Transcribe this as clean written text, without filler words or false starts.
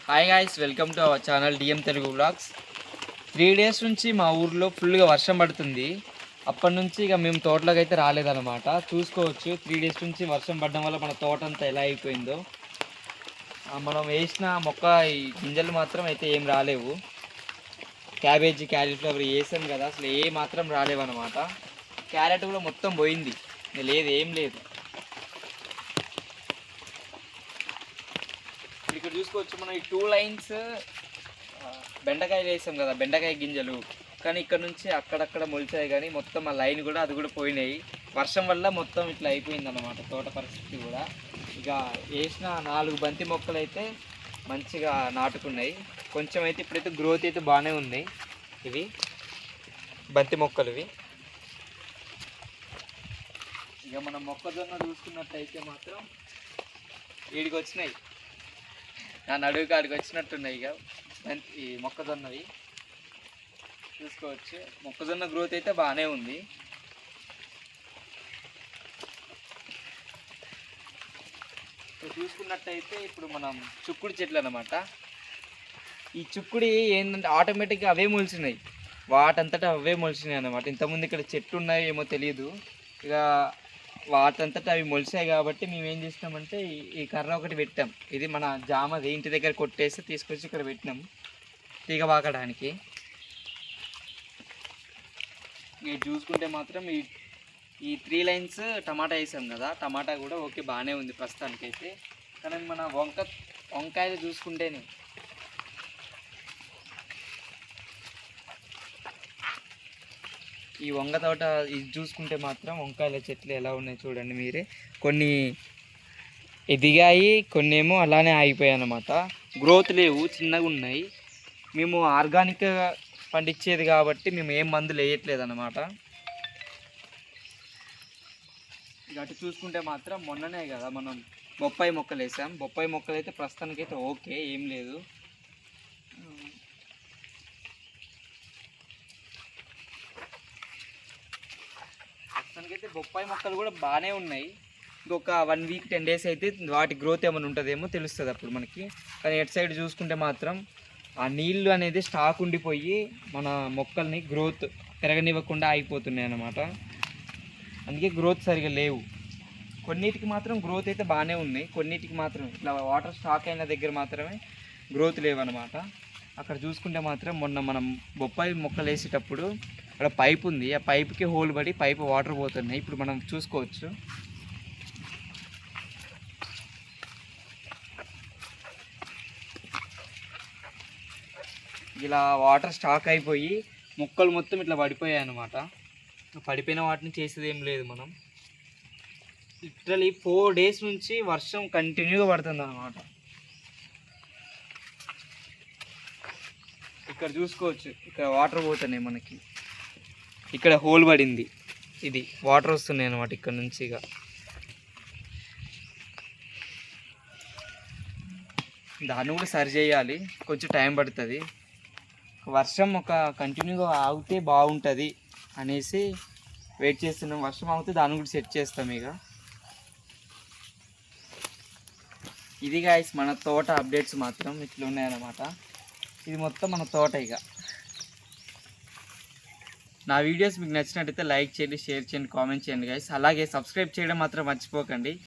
Hi guys, welcome to our channel DM Telugu vlogs. 3 days నుంచి మా ఊర్లో ఫుల్గా వర్షం పడుతుంది. అప్పటి నుంచి ఇక మేము తోటలోకి అయితే రాలేదన్నమాట. చూసుకోవచ్చు 3 days నుంచి వర్షం పడడం వల్ల మన తోట అంతా ఎలా అయిపోయిందో. మనం వేసిన మొక్క ఈ గింజలు మాత్రం అయితే ఏం రాలేవు. క్యాబేజీ, క్యాలీఫ్లవర్ వేసాం కదా, అసలు ఏ మాత్రం రాలేవన్నమాట. క్యారెట్ కూడా మొత్తం పోయింది, లేదు ఏం లేదు. ఇక్కడ చూసుకోవచ్చు మనం ఈ 2 lines బెండకాయలు వేసాం కదా, బెండకాయ గింజలు. కానీ ఇక్కడ నుంచి అక్కడక్కడ మొలిచాయి, కానీ మొత్తం ఆ లైన్ కూడా అది కూడా పోయినాయి. వర్షం వల్ల మొత్తం ఇట్లా అయిపోయింది అన్నమాట తోట పరిస్థితి కూడా. ఇక వేసిన 4 బంతి మొక్కలు అయితే మంచిగా నాటుకున్నాయి. కొంచెం అయితే ఇప్పుడైతే గ్రోత్ అయితే బాగానే ఉంది. ఇవి బంతి మొక్కలు ఇవి. ఇక మనం మొక్కజొన్న చూసుకున్నట్టయితే మాత్రం వీడికి వచ్చినాయి, నా నడువు కాడికి వచ్చినట్టున్నాయి. ఇక ఈ మొక్కజొన్నవి చూసుకోవచ్చు. మొక్కజొన్న గ్రోత్ అయితే బాగానే ఉంది. చూసుకున్నట్టయితే ఇప్పుడు మనం చుక్కుడు చెట్లు అన్నమాట. ఈ చుక్కుడి ఏంటంటే ఆటోమేటిక్గా అవే మొలిచినాయి, వాటంతటా అవే మొలిచినాయి అన్నమాట. ఇంతకుముందు ఇక్కడ చెట్లు ఉన్నాయో ఏమో తెలియదు, ఇక వాటంతటా అవి మొలిచాయి కాబట్టి మేము ఏం చేసినామంటే ఈ కర్ర ఒకటి పెట్టాం. ఇది మన జామది, ఇంటి దగ్గర కొట్టేసి తీసుకొచ్చి ఇక్కడ పెట్టినాం తీగ పాకడానికి. ఇది చూసుకుంటే మాత్రం ఈ 3 lines టమాటా వేసాం కదా, టమాటా కూడా ఓకే బాగానే ఉంది ప్రస్తుతానికైతే. కానీ మన వంకాయలు చూసుకుంటేనే ఈ వంగ తోట ఇది చూసుకుంటే మాత్రం వంకాయల చెట్లు ఎలా ఉన్నాయి చూడండి మీరే. కొన్ని ఎదిగాయి, కొన్ని ఏమో అలానే ఆగిపోయాయి అన్నమాట. గ్రోత్ లేవు, చిన్నగా ఉన్నాయి. మేము ఆర్గానిక్గా పండించేది కాబట్టి మేము ఏం మందులు వేయట్లేదు అన్నమాట. అటు చూసుకుంటే మాత్రం మొన్ననే కదా మనం బొప్పాయి మొక్కలు వేసాం. బొప్పాయి మొక్కలు అయితే ప్రస్తుతానికైతే ఓకే, ఏం లేదు. ప్రస్తుతానికైతే బొప్పాయి మొక్కలు కూడా బాగానే ఉన్నాయి. ఇంకొక 1 week 10 days అయితే వాటి గ్రోత్ ఏమైనా ఉంటుందేమో తెలుస్తుంది అప్పుడు మనకి. కానీ ఎటు సైడ్ చూసుకుంటే మాత్రం ఆ నీళ్ళు అనేది స్టాక్ ఉండిపోయి మన మొక్కల్ని గ్రోత్ పెరగనివ్వకుండా ఆగిపోతున్నాయి అన్నమాట. అందుకే గ్రోత్ సరిగా లేవు. కొన్నిటికి మాత్రం గ్రోత్ అయితే బాగానే ఉన్నాయి, కొన్నిటికి మాత్రం ఇట్లా వాటర్ స్టాక్ అయిన దగ్గర మాత్రమే గ్రోత్ లేవన్నమాట. అక్కడ చూసుకుంటే మాత్రం మొన్న మనం బొప్పాయి మొక్కలు వేసేటప్పుడు అక్కడ పైప్ ఉంది, ఆ పైప్కి హోల్ పడి పైప్ వాటర్ పోతున్నాయి. ఇప్పుడు మనం చూసుకోవచ్చు. ఇలా వాటర్ స్టాక్ అయిపోయి మొక్కలు మొత్తం ఇట్లా పడిపోయాయి అన్నమాట. పడిపోయిన వాటిని చేసేది ఏం లేదు మనం. లిటరలీ 4 days నుంచి వర్షం కంటిన్యూగా పడుతుంది అన్నమాట. ఇక్కడ చూసుకోవచ్చు, ఇక్కడ వాటర్ పోతున్నాయి మనకి. ఇక్కడ హోల్ పడింది, ఇది వాటర్ వస్తున్నాయి అన్నమాట ఇక్కడ నుంచి. ఇక దాన్ని కూడా సరి చేయాలి, కొంచెం టైం పడుతుంది. వర్షం ఒక కంటిన్యూగా ఆగితే బాగుంటుంది అనేసి వెయిట్ చేస్తున్నాం. వర్షం ఆగితే దాన్ని కూడా సెట్ చేస్తాం. ఇక ఇది గాయ్స్ మన తోట అప్డేట్స్ మాత్రం ఇట్లా ఉన్నాయన్నమాట. ఇది మొత్తం మన తోట. ఇక నా వీడియోస్ మీకు నచ్చినట్టయితే లైక్ చేయండి, షేర్ చేయండి, కామెంట్ చేయండి గాయ్స్. అలాగే సబ్స్క్రైబ్ చేయడం మాత్రం మర్చిపోకండి.